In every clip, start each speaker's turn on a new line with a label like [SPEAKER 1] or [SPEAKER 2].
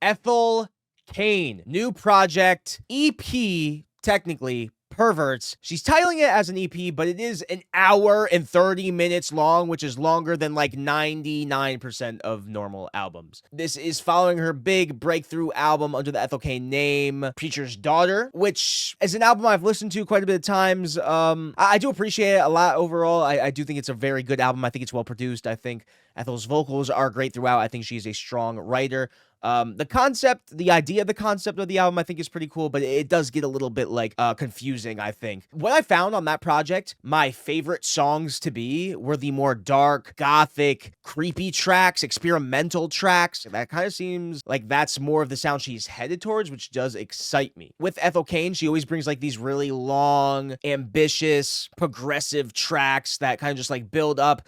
[SPEAKER 1] Ethel, Cain. New project, EP, technically, Perverts. She's titling it as an EP, but it is an hour and 30 minutes long, which is longer than like 99% of normal albums. This is following her big breakthrough album under the Ethel Cain name, Preacher's Daughter, which is an album I've listened to quite a bit of times. I do appreciate it a lot overall. I do think it's a very good album. I think it's well produced. I think Ethel's vocals are great throughout. I think she's a strong writer. The concept, the idea of the concept of the album, I think is pretty cool, but it does get a little bit like confusing, I think. What I found on that project, my favorite songs to be were the more dark, gothic, creepy tracks, experimental tracks. That kind of seems like that's more of the sound she's headed towards, which does excite me. With Ethel Cain, she always brings like these really long, ambitious, progressive tracks that kind of just like build up.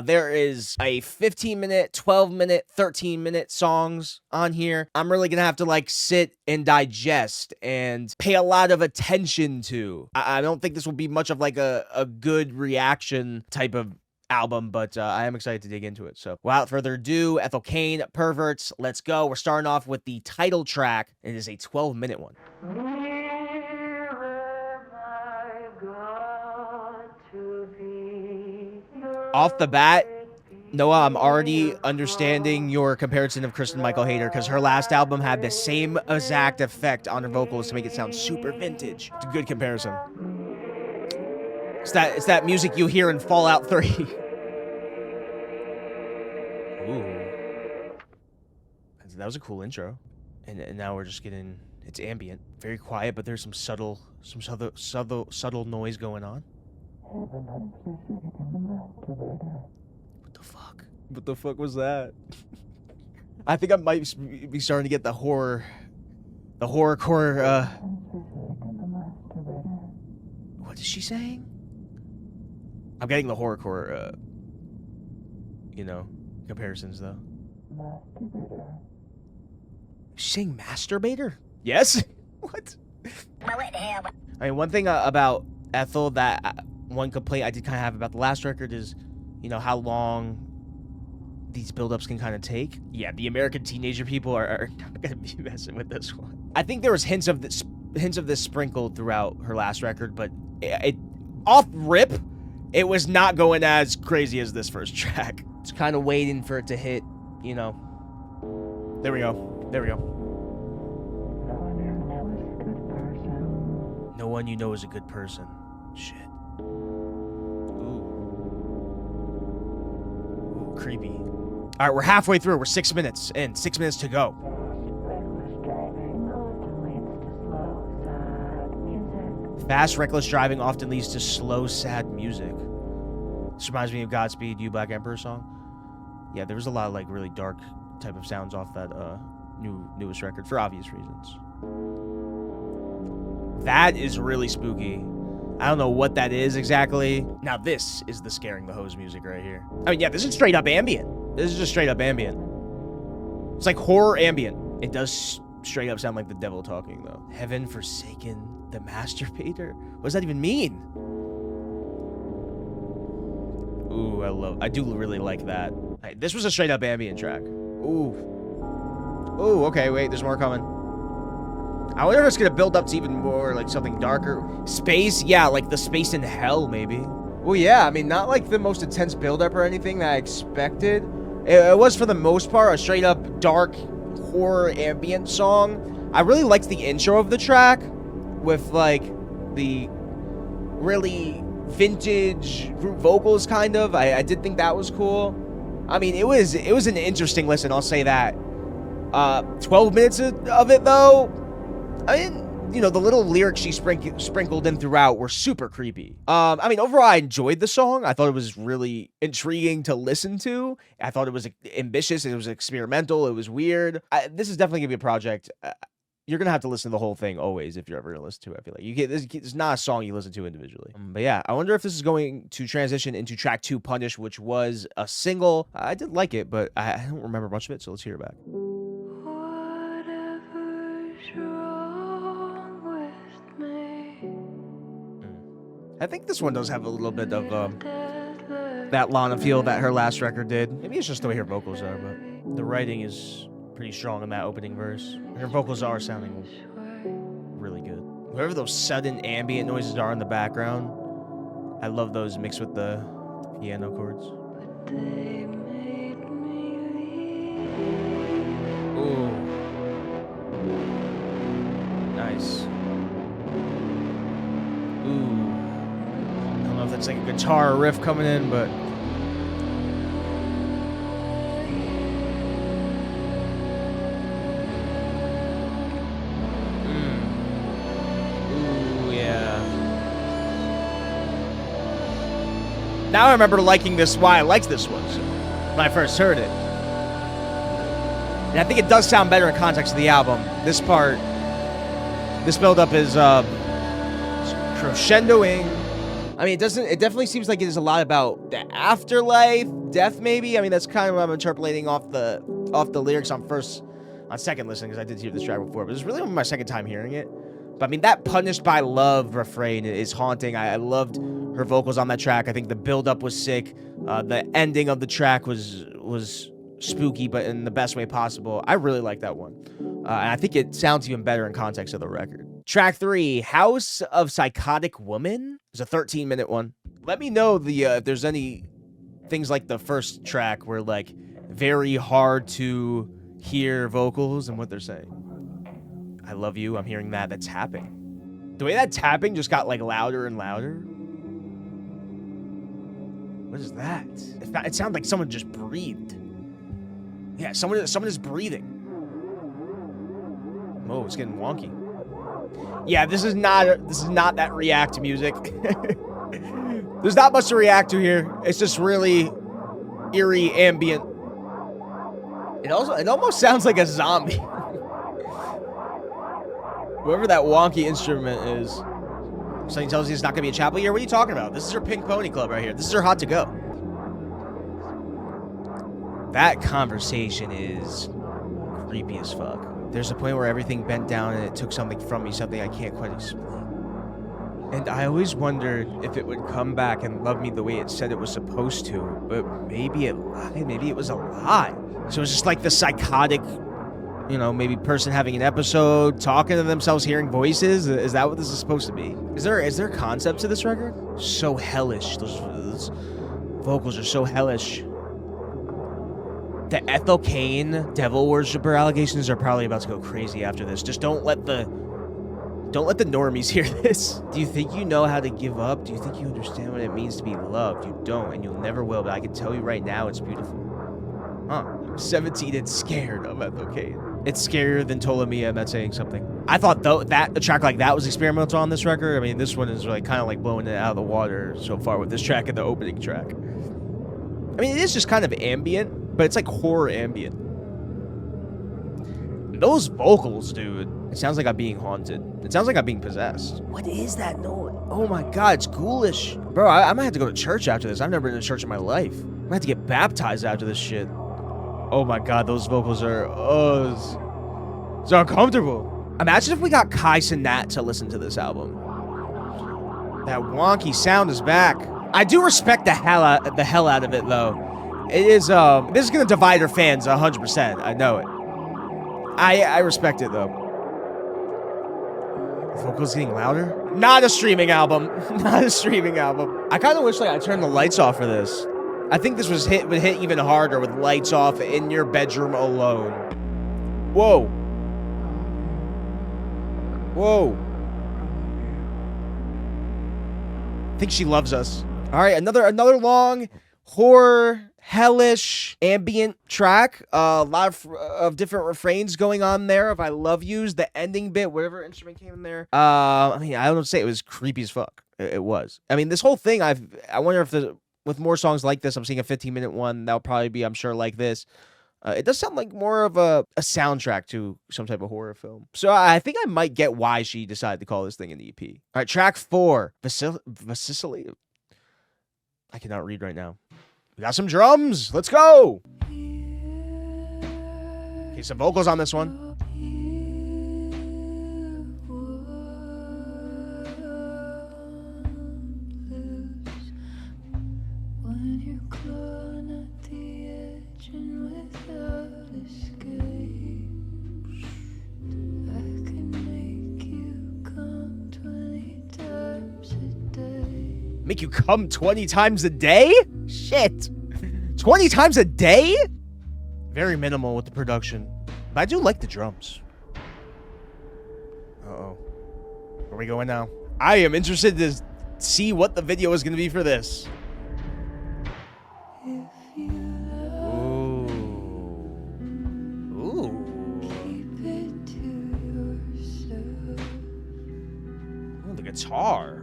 [SPEAKER 1] There is a 15-minute, 12-minute, 13-minute songs on here. I'm really gonna have to like sit and digest and pay a lot of attention to. I don't think this will be much of like a good reaction type of album, but I am excited to dig into it. So without further ado, Ethel Cain, Perverts, let's go. We're starting off with the title track. It is a 12-minute one. Off the bat, Noah, I'm already understanding your comparison of Kristen Michael Hayter because her last album had the same exact effect on her vocals to make it sound super vintage. It's a good comparison. It's that music you hear in Fallout 3. Ooh. That was a cool intro. And now we're just getting, it's ambient. Very quiet, but there's some subtle noise going on. What the fuck? What the fuck was that? I think I might be starting to get the horrorcore, what is she saying? I'm getting the horrorcore, comparisons though. Masturbator. She's saying masturbator? Yes? What? I mean, one thing about Ethel that one complaint I did kind of have about the last record is, how long these buildups can kind of take. Yeah, the American teenager people are not gonna be messing with this one. I think there was hints of this sprinkled throughout her last record, but it off rip, it was not going as crazy as this first track. It's kind of waiting for it to hit, There we go. There we go. No one you know is a good person. Shit. Ooh, creepy. All right, we're halfway through. We're 6 minutes in. 6 minutes to go. Fast, reckless driving often leads to slow, sad music. This reminds me of Godspeed You Black Emperor song. Yeah, there was a lot of like really dark type of sounds off that newest record for obvious reasons. That is really spooky. I don't know what that is exactly. Now this is the scaring the hose music right here. I mean, yeah, this is straight up ambient. This is just straight up ambient. It's like horror ambient. It does straight up sound like the devil talking though. Heaven forsaken the masturbator? What does that even mean? Ooh, I do really like that. Right, this was a straight up ambient track. Ooh, okay, wait, there's more coming. I wonder if it's gonna build up to even more, like, something darker. Space? Yeah, like the space in hell, maybe. Well, yeah, I mean, not like the most intense build-up or anything that I expected. It was, for the most part, a straight-up dark horror ambient song. I really liked the intro of the track with, like, the really vintage group vocals, kind of. I did think that was cool. I mean, it was an interesting listen, I'll say that. 12 minutes of it, though, I mean, the little lyrics she sprinkled in throughout were super creepy. I mean, overall, I enjoyed the song. I thought it was really intriguing to listen to. I thought it was ambitious. It was experimental. It was weird. This is definitely going to be a project. You're going to have to listen to the whole thing always if you're ever going to listen to it. I feel like it's not a song you listen to individually. But yeah, I wonder if this is going to transition into track 2, Punish, which was a single. I did like it, but I don't remember much of it, so let's hear it back. I think this one does have a little bit of that Lana feel that her last record did. Maybe it's just the way her vocals are, but the writing is pretty strong in that opening verse. Her vocals are sounding really good. Whatever those sudden ambient noises are in the background, I love those mixed with the piano chords. Ooh. Nice. Ooh. I don't know if that's like a guitar riff coming in, but... Ooh, yeah. Now I remember liking this, why I liked this one when I first heard it. And I think it does sound better in context of the album. This part, this build-up is crescendoing. I mean, it definitely seems like it is a lot about the afterlife, death maybe. I mean, that's kind of what I'm interpolating off the lyrics on second listening, because I did hear this track before, but it's really only my second time hearing it. But I mean, that punished by love refrain is haunting. I loved her vocals on that track. I think the build-up was sick. The ending of the track was spooky, but in the best way possible. I really like that one. And I think it sounds even better in context of the record. Track 3, House of Psychotic Woman. It's a 13-minute one. Let me know if there's any things like the first track where like very hard to hear vocals and what they're saying. I love you. I'm hearing that. That's tapping. The way that tapping just got like louder and louder. What is that? It sounded like someone just breathed. Yeah, someone is breathing. Oh, it's getting wonky. Yeah, this is not that react music. There's not much to react to here. It's just really eerie, ambient. It almost sounds like a zombie. Whoever that wonky instrument is. Something tells you it's not gonna be a chapel year. What are you talking about? This is your Pink Pony Club right here. This is her hot to go. That conversation is creepy as fuck. There's a point where everything bent down and it took something from me, something I can't quite explain. And I always wondered if it would come back and love me the way it said it was supposed to, but maybe it lied, maybe it was a lie. So it's just like the psychotic, maybe person having an episode, talking to themselves, hearing voices. Is that what this is supposed to be? Is there a concept to this record? So hellish. Those vocals are so hellish. The Ethel Cain devil worshiper allegations are probably about to go crazy after this. Just don't let the normies hear this. Do you think you know how to give up? Do you think you understand what it means to be loved? You don't, and you'll never will, but I can tell you right now it's beautiful. Huh. I'm 17 and scared of Ethel Cain. It's scarier than Ptolemy. I'm not saying something. I thought a track like that was experimental on this record. I mean, this one is like kind of like blowing it out of the water so far with this track and the opening track. I mean, it is just kind of ambient, but it's like horror ambient. Those vocals, dude. It sounds like I'm being haunted. It sounds like I'm being possessed. What is that noise? Oh my god, it's ghoulish. Bro, I might have to go to church after this. I've never been to church in my life. I might have to get baptized after this shit. Oh my god, those vocals are... it's uncomfortable. Imagine if we got Kai Cenat to listen to this album. That wonky sound is back. I do respect the hell out of it, though. It is, this is gonna divide her fans 100%. I know it. I respect it, though. Vocals getting louder? Not a streaming album. Not a streaming album. I kind of wish I turned the lights off for this. I think this would hit even harder with lights off in your bedroom alone. Whoa. Whoa. I think she loves us. All right, another long horror, hellish, ambient track. A lot of different refrains going on there of I love yous. The ending bit, whatever instrument came in there. I mean, I don't say it was creepy as fuck. It was. I mean, this whole thing, I wonder if with more songs like this, I'm seeing a 15-minute one. That'll probably be, I'm sure, like this. It does sound like more of a soundtrack to some type of horror film. So I think I might get why she decided to call this thing an EP. All right, track 4, Vacillator. I cannot read right now. We got some drums. Let's go. Okay, some vocals on this one. Make you come 20 times a day? Shit. 20 times a day? Very minimal with the production. But I do like the drums. Uh-oh. Where are we going now? I am interested to see what the video is going to be for this. Guitar.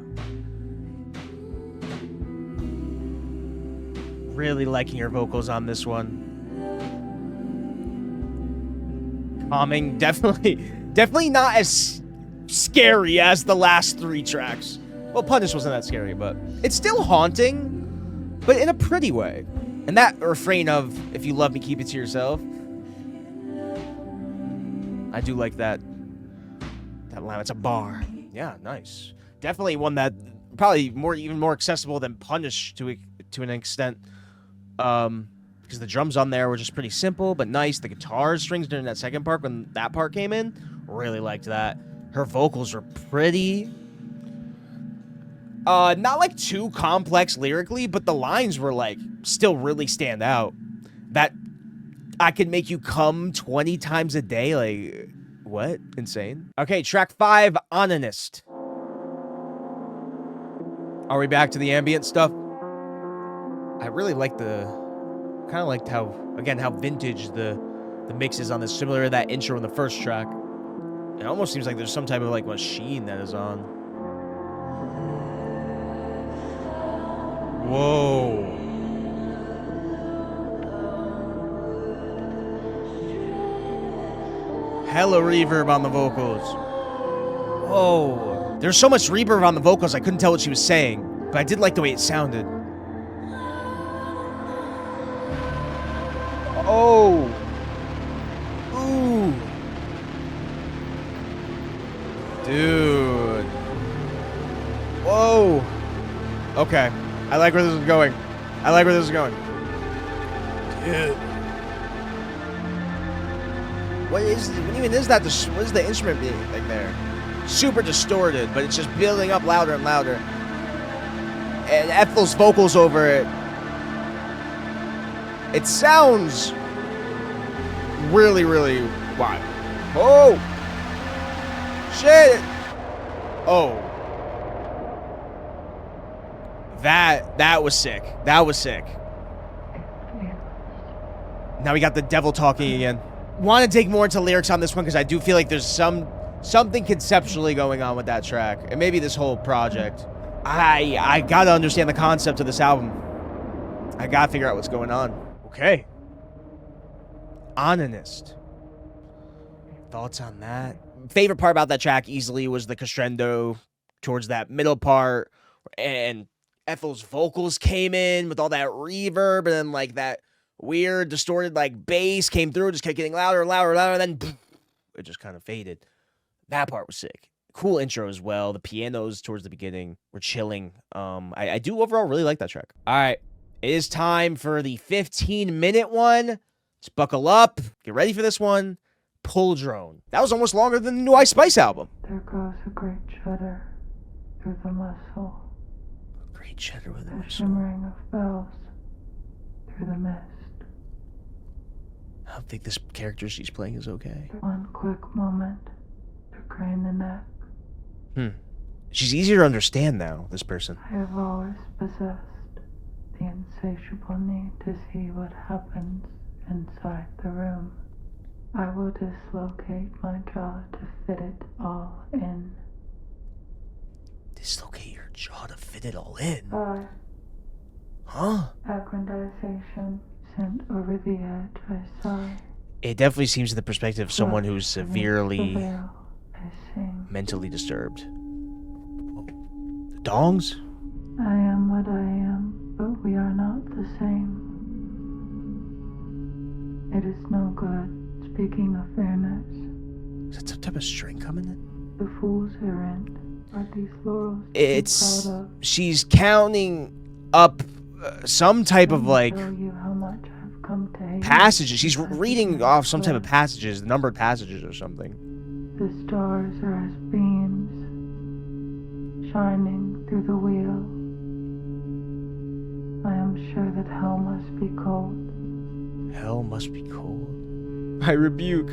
[SPEAKER 1] Really liking her vocals on this one. Calming, definitely not as scary as the last 3 tracks. Well, Punish wasn't that scary, but it's still haunting, but in a pretty way. And that refrain of, if you love me, keep it to yourself. I do like that line. It's a bar. Yeah, nice. Definitely one that probably even more accessible than Punish to an extent, because the drums on there were just pretty simple but nice. The guitar strings during that second part, when that part came in, really liked that. Her vocals were pretty, not like too complex lyrically, but the lines were like still really stand out. That I could make you come 20 times a day, like what? Insane. Okay, track 5, Onanist. Are we back to the ambient stuff? I really like kind of liked how vintage the mix is on this, similar to that intro in the first track. It almost seems like there's some type of like machine that is on. Whoa. Hella reverb on the vocals. Whoa. There's so much reverb on the vocals, I couldn't tell what she was saying, but I did like the way it sounded. Oh. Ooh. Dude. Whoa. Okay. I like where this is going. Dude. What even is that? What is the instrument being like there? Super distorted, but it's just building up louder and louder. And Ethel's vocals over it. It sounds really, really wild. Oh! Shit! Oh. That was sick. That was sick. Now we got the devil talking again. Want to dig more into lyrics on this one because I do feel like there's something conceptually going on with that track, and maybe this whole project. I gotta understand the concept of this album. I gotta figure out what's going on. Okay. Onanist. Thoughts on that? Favorite part about that track easily was the crescendo towards that middle part, and Ethel's vocals came in with all that reverb, and then like that weird distorted like bass came through, just kept getting louder and louder and louder, and then it just kind of faded. That part was sick. Cool intro as well. The pianos towards the beginning were chilling. I do overall really like that track. All right, it is time for the 15-minute one. Let's buckle up. Get ready for this one. Pulldrone. That was almost longer than the new Ice Spice album.
[SPEAKER 2] There goes a great shudder through the muscle.
[SPEAKER 1] Great shudder with a
[SPEAKER 2] The
[SPEAKER 1] muscle.
[SPEAKER 2] shimmering of bells through the mist.
[SPEAKER 1] I don't think this character she's playing is okay.
[SPEAKER 2] One quick moment to crane the neck.
[SPEAKER 1] She's easier to understand now, this person.
[SPEAKER 2] I have always possessed the insatiable need to see what happens inside the room. I will dislocate my jaw to fit it all in.
[SPEAKER 1] Dislocate your jaw to fit it all in?
[SPEAKER 2] Huh? Aggrandization sent over the edge, I sigh.
[SPEAKER 1] It definitely seems to the perspective of someone who's
[SPEAKER 2] The
[SPEAKER 1] severely
[SPEAKER 2] veil, I sing.
[SPEAKER 1] mentally disturbed. The dongs?
[SPEAKER 2] I am what I am, but we are not the same. It is no good speaking of fairness.
[SPEAKER 1] Is that some type of string coming in?
[SPEAKER 2] The fool's errand are these laurels.
[SPEAKER 1] It's... she's counting up some type of like
[SPEAKER 2] Tell you how much I've come to hate.
[SPEAKER 1] passages. She's reading off some type of passages, numbered passages or something.
[SPEAKER 2] The stars are as beams shining through the wheel. I'm sure that hell must be cold.
[SPEAKER 1] Hell must be cold. I rebuke.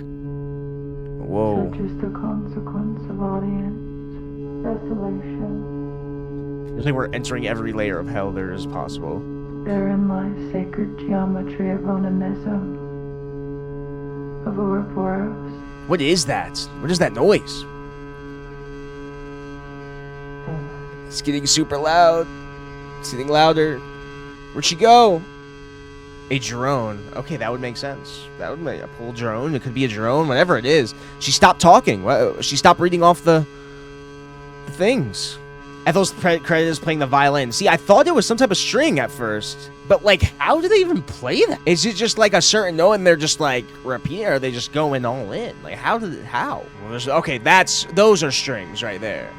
[SPEAKER 1] Whoa.
[SPEAKER 2] So just a consequence of audience, desolation.
[SPEAKER 1] It's like we're entering every layer of hell there is possible.
[SPEAKER 2] Therein lies sacred geometry of onanism, of Ouroboros.
[SPEAKER 1] What is that? What is that noise? It's getting super loud. It's getting louder. Where'd she go? A drone. Okay, that would make sense. That would make a Pulldrone. It could be a drone, whatever it is. She stopped talking. She stopped reading off the things. Ethel's credit is playing the violin. See, I thought it was some type of string at first. But, like, how do they even play that? Is it just, like, a certain note and they're just, like, repeating, or are they just going all in? Like, how? Well, okay, those are strings right there.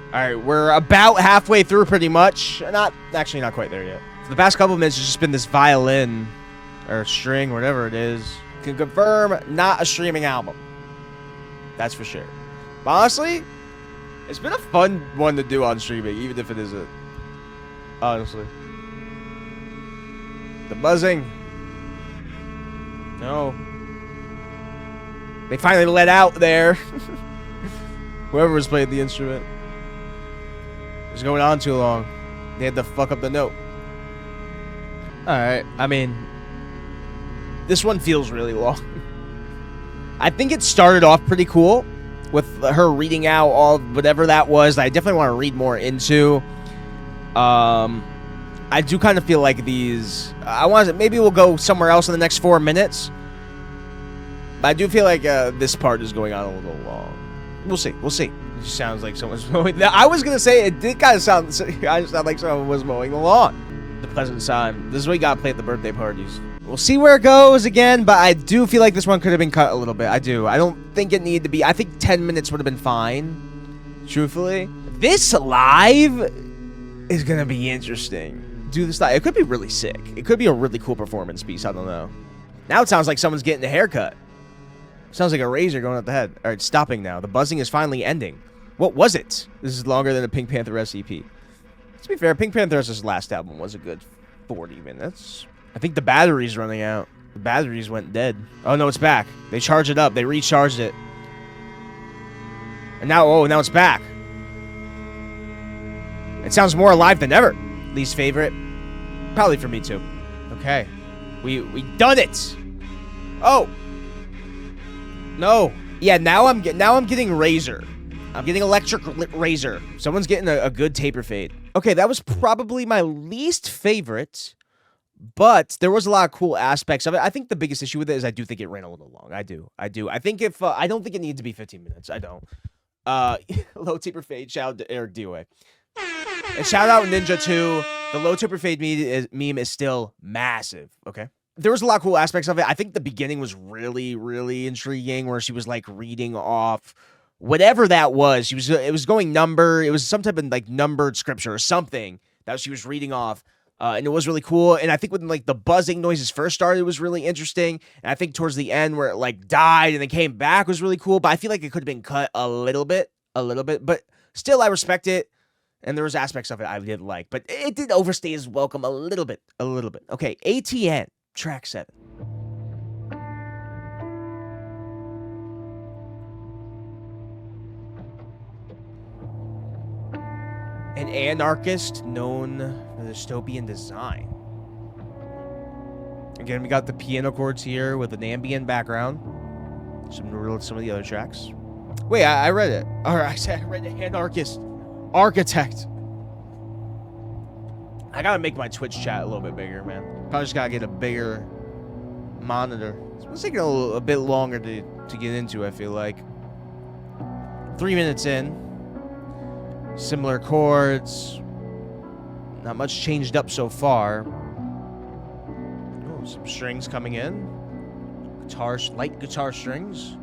[SPEAKER 1] Alright, we're about halfway through pretty much. Actually not quite there yet. For the past couple of minutes, it's just been this violin, or string, whatever it is. Can confirm, not a streaming album. That's for sure. But honestly, it's been a fun one to do on streaming, even if it isn't. Honestly. The buzzing. No. They finally let out there. Whoever was playing the instrument. It was going on too long. They had to fuck up the note. Alright, I mean, this one feels really long. I think it started off pretty cool with her reading out all whatever that was. I definitely want to read more into. I do kind of feel like these. Maybe we'll go somewhere else in the next 4 minutes. But I do feel like this part is going on a little long. We'll see. We'll see. It just sounds like someone's mowing. I was gonna say it did kind of sound. I just sound like someone was mowing the lawn. The pleasant time. This is what you gotta play at the birthday parties. We'll see where it goes again, but I do feel like this one could have been cut a little bit. I do. I don't think it needed to be. I think 10 minutes would have been fine. Truthfully, this live is gonna be interesting. Do this live. It could be really sick. It could be a really cool performance piece. I don't know. Now it sounds like someone's getting a haircut. Sounds like a razor going up the head. All right, stopping now. The buzzing is finally ending. What was it? This is longer than a Pink Panther EP. To be fair, Pink Panther's last album was a good 40 minutes. I think the battery's running out. The batteries went dead. Oh, no, it's back. They charged it up. They recharged it. And now, now it's back. It sounds more alive than ever. Least favorite. Probably for me, too. Okay. We done it. Oh. No. Yeah, now I'm getting razor. I'm getting electric razor. Someone's getting a good taper fade. Okay, that was probably my least favorite, but there was a lot of cool aspects of it. I think the biggest issue with it is I do think it ran a little long. I do. I think if I don't think it needed to be 15 minutes. I don't. Low taper fade. Shout out to Eric DOA. And shout out Ninja 2. The low taper fade meme is still massive. Okay. There was a lot of cool aspects of it. I think the beginning was really, really intriguing, where she was like reading off whatever that was. It was going number. It was some type of like numbered scripture or something that she was reading off. And it was really cool. And I think when like the buzzing noises first started, it was really interesting. And I think towards the end where it like died and then came back was really cool. But I feel like it could have been cut a little bit. But still, I respect it. And there was aspects of it I did like. But it did overstay its welcome a little bit. Okay, etienne, track 7. An anarchist known for dystopian design. Again, we got the piano chords here with an ambient background. Some of the other tracks. Wait, I read it. All right, I read the anarchist architect. I gotta make my Twitch chat a little bit bigger, man. Probably just gotta get a bigger monitor. It's taking a bit longer to get into, I feel like. 3 minutes in. Similar chords. Not much changed up so far. Oh, some strings coming in. Light guitar strings.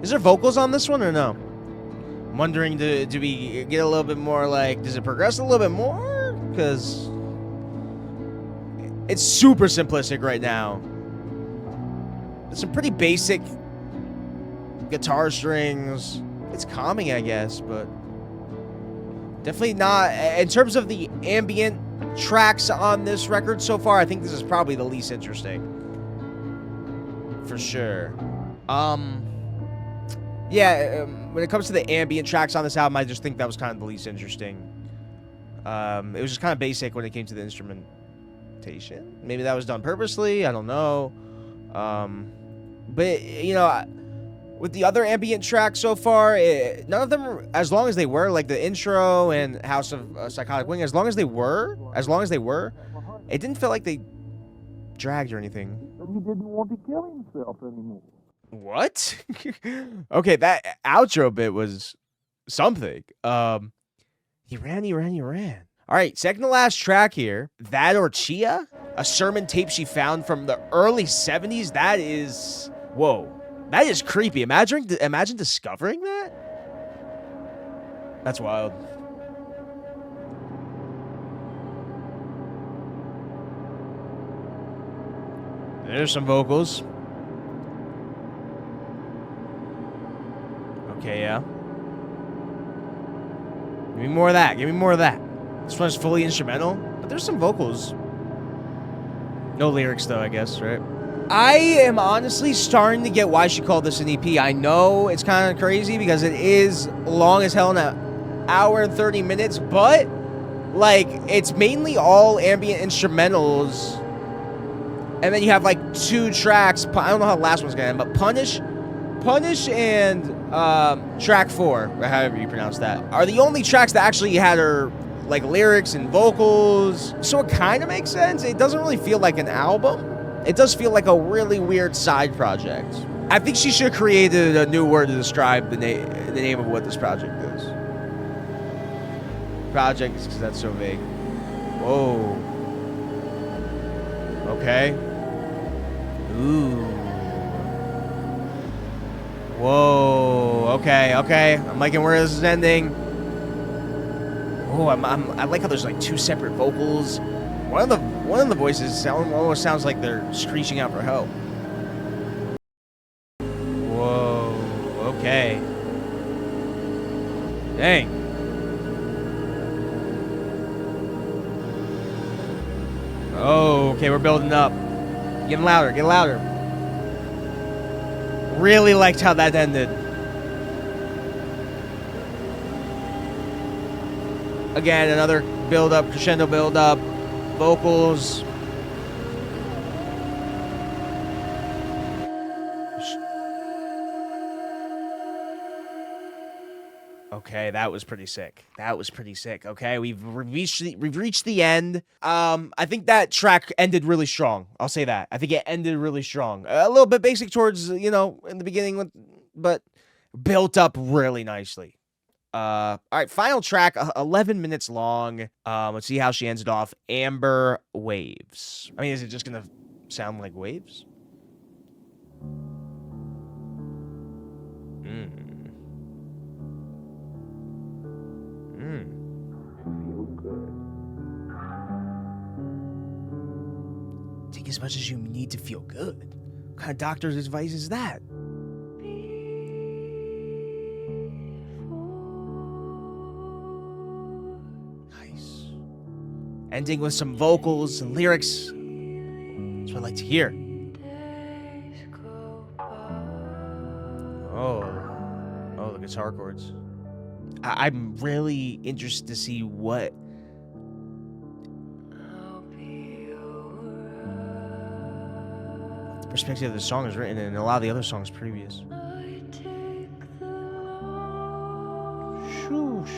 [SPEAKER 1] Is there vocals on this one or no? I'm wondering, do we get a little bit more like, does it progress a little bit more? Because it's super simplistic right now. It's some pretty basic guitar strings. It's calming, I guess, but Definitely not. In terms of the ambient tracks on this record so far, I think this is probably the least interesting. For sure. Yeah, when it comes to the ambient tracks on this album, I just think that was kind of the least interesting. It was just kind of basic when it came to the instrumentation. Maybe that was done purposely. I don't know. But, you know, with the other ambient tracks so far, none of them, as long as they were, like the intro and House of Psychotic Wing, as long as they were, it didn't feel like they dragged or anything.
[SPEAKER 3] He didn't want to kill himself anymore.
[SPEAKER 1] What? Okay, that outro bit was something. He ran. All right, second to last track here, Thatorchia, a sermon tape she found from the early 70s. That is, whoa, that is creepy. Imagine discovering that. That's wild. There's some vocals. Okay, yeah. Give me more of that. This one's fully instrumental, but there's some vocals. No lyrics, though, I guess, right? I am honestly starting to get why she called this an EP. I know it's kind of crazy because it is long as hell in an hour and 30 minutes, but, like, it's mainly all ambient instrumentals. And then you have, like, 2 tracks. I don't know how the last one's going to end, but Punish and track 4, or however you pronounce that, are the only tracks that actually had her, like, lyrics and vocals. So it kind of makes sense. It doesn't really feel like an album. It does feel like a really weird side project. I think she should have created a new word to describe the name of what this project is. Project, because that's so vague. Whoa. Okay. Ooh. Whoa. Okay. I'm liking where this is ending. Oh, I like how there's like 2 separate vocals. One of the voices almost sounds like they're screeching out for help. Whoa. Okay. Dang. Oh, okay, we're building up. Getting louder. Really liked how that ended. Again, another build-up, crescendo build-up, vocals. Okay, that was pretty sick. Okay, we've reached the end. I think that track ended really strong. I'll say that. I think it ended really strong. A little bit basic towards, you know, in the beginning, but built up really nicely. All right, final track, 11 minutes long. Let's see how she ends it off. Amber Waves. I mean, is it just gonna sound like waves?
[SPEAKER 3] Feel good.
[SPEAKER 1] Take as much as you need to feel good. What kind of doctor's advice is that? Nice. Ending with some vocals and lyrics. That's what I like to hear. Oh, the guitar chords. I'm really interested to see what the perspective of the song is written in, and a lot of the other songs previous. Shoosh.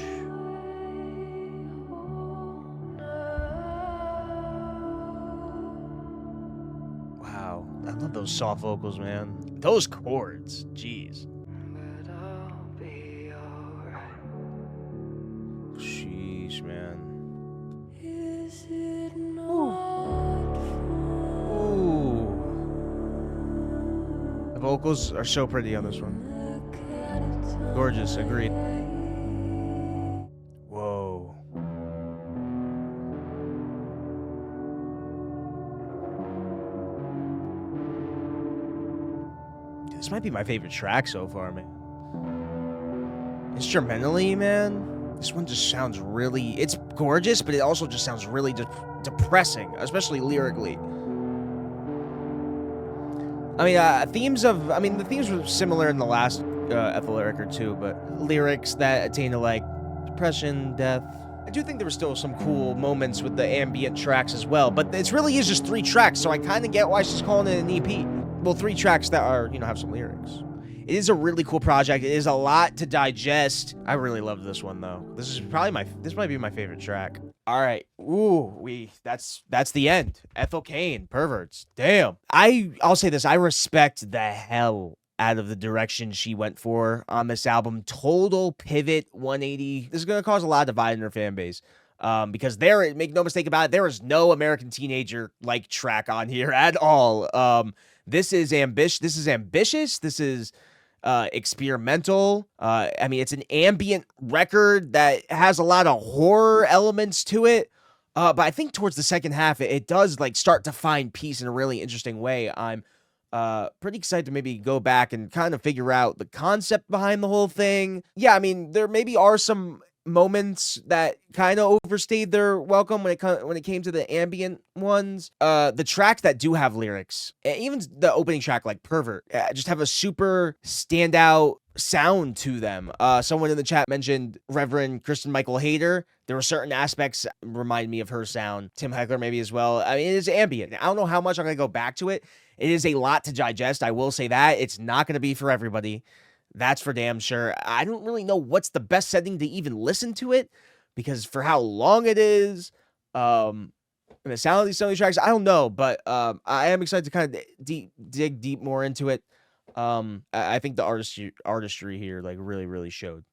[SPEAKER 1] Wow, I love those soft vocals, man. Those chords, jeez. Sheesh, man. Ooh. The vocals are so pretty on this one. Gorgeous, agreed. Whoa. Dude, this might be my favorite track so far, man. Instrumentally, man. This one just sounds really, it's gorgeous, but it also just sounds really depressing, especially lyrically. I mean, the themes were similar in the last Ethel record too, but lyrics that attain to like depression, death. I do think there were still some cool moments with the ambient tracks as well, but it really is just 3 tracks, so I kind of get why she's calling it an EP. Well, 3 tracks that are, have some lyrics. It is a really cool project. It is a lot to digest. I really loved this one though. This might be my favorite track. All right. Ooh, that's the end. Ethel Cain, Perverts. Damn. I'll say this. I respect the hell out of the direction she went for on this album. Total pivot 180. This is going to cause a lot of divide in her fan base. Because make no mistake about it, there is no American Teenager like track on here at all. This is ambitious. This is experimental. I mean, it's an ambient record that has a lot of horror elements to it. But I think towards the second half, it does like start to find peace in a really interesting way. I'm pretty excited to maybe go back and kind of figure out the concept behind the whole thing. Yeah, I mean, there maybe are some moments that kind of overstayed their welcome when it came to the ambient ones. The tracks that do have lyrics, even the opening track like Pervert, just have a super standout sound to them. Someone in the chat mentioned Reverend Kristen Michael Hayter. There were certain aspects remind me of her sound. Tim Heckler maybe as well. I mean, it is ambient. I don't know how much I'm gonna go back to it. It is a lot to digest. I will say that it's not gonna be for everybody. That's for damn sure. I don't really know what's the best setting to even listen to it, because for how long it is, and the sound of these tracks, I don't know, but I am excited to kind of dig deep more into it. I think the artistry here like really showed.